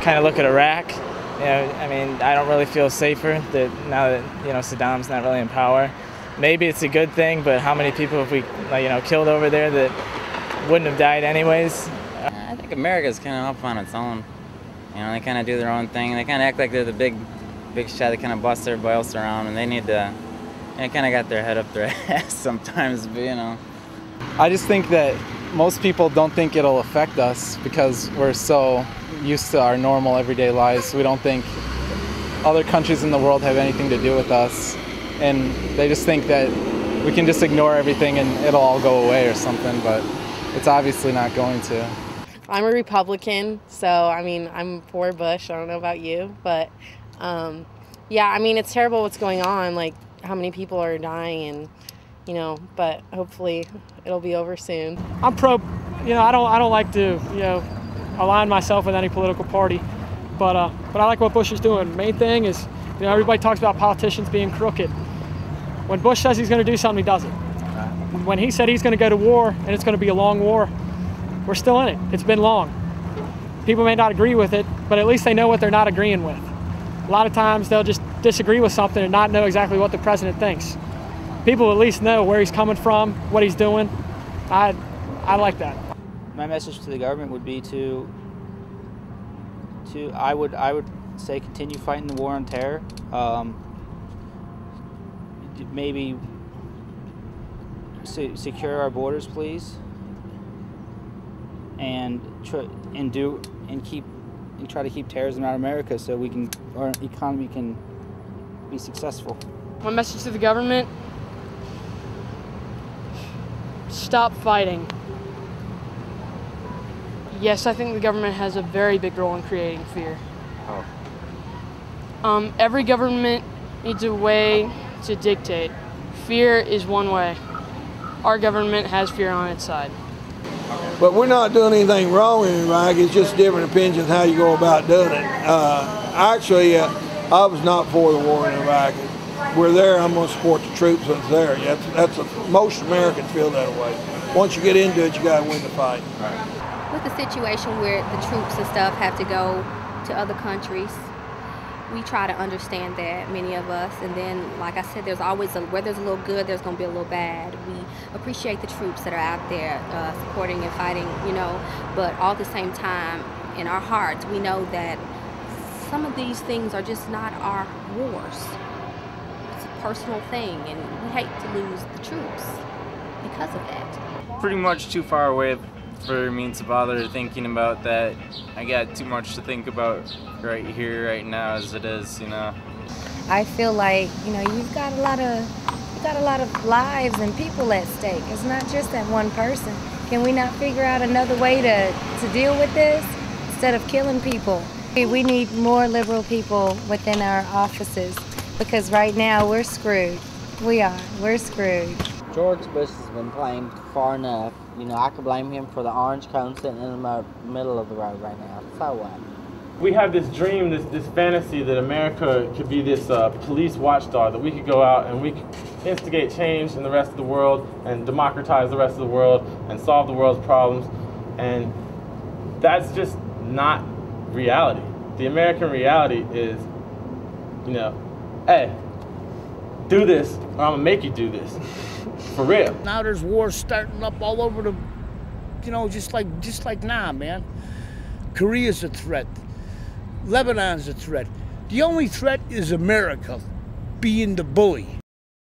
kind of look at Iraq. I mean, I don't really feel safer that now that Saddam's not really in power. Maybe it's a good thing, but how many people have we killed over there that wouldn't have died anyways? I think America's kind of up on its own. They kind of do their own thing. They kind of act like they're the big shot. They kind of bust everybody else around, and they need to. They kind of got their head up their ass sometimes, but I just think that most people don't think it'll affect us because we're so used to our normal everyday lives. We don't think other countries in the world have anything to do with us, and they just think that we can just ignore everything and it'll all go away or something, but it's obviously not going to. I'm a Republican, so I mean, I'm for Bush. I don't know about you, but yeah, I mean, it's terrible what's going on, like how many people are dying, and but hopefully it'll be over soon. I'm pro, I don't like to, align myself with any political party, but I like what Bush is doing. Main thing is, everybody talks about politicians being crooked. When Bush says he's going to do something, he does it. When he said he's going to go to war, and it's going to be a long war, we're still in it. It's been long. People may not agree with it, but at least they know what they're not agreeing with. A lot of times they'll just disagree with something and not know exactly what the president thinks. People at least know where he's coming from, what he's doing. I like that. My message to the government would be I would say continue fighting the war on terror. Maybe secure our borders, please, and try to keep terrorism out of America so our economy can be successful. My message to the government: stop fighting. Yes, I think the government has a very big role in creating fear. Every government needs a way to dictate. Fear is one way. Our government has fear on its side. But we're not doing anything wrong in Iraq. It's just different opinions on how you go about doing it. Actually, I was not for the war in Iraq. We're there. I'm going to support the troops that's there. Most Americans feel that way. Once you get into it, you got to win the fight. With the situation where the troops and stuff have to go to other countries, we try to understand that, many of us, and then, like I said, there's always where there's a little good, there's going to be a little bad. We appreciate the troops that are out there supporting and fighting, but all at the same time, in our hearts, we know that some of these things are just not our wars. It's a personal thing, and we hate to lose the troops because of that. pretty much too far away for me to bother thinking about that. I got too much to think about right here, right now, as it is, I feel like, you've got a lot of lives and people at stake. It's not just that one person. Can we not figure out another way to deal with this instead of killing people? We need more liberal people within our offices because right now we're screwed. We're screwed. George Bush has been playing far enough. I could blame him for the orange cone sitting in the middle of the road right now. So what? We have this dream, this fantasy that America could be this police watchdog, that we could go out and we could instigate change in the rest of the world and democratize the rest of the world and solve the world's problems. And that's just not reality. The American reality is, hey, do this or I'm gonna make you do this. For real. Now there's wars starting up all over the, just like now, man. Korea's a threat. Lebanon's a threat. The only threat is America being the bully.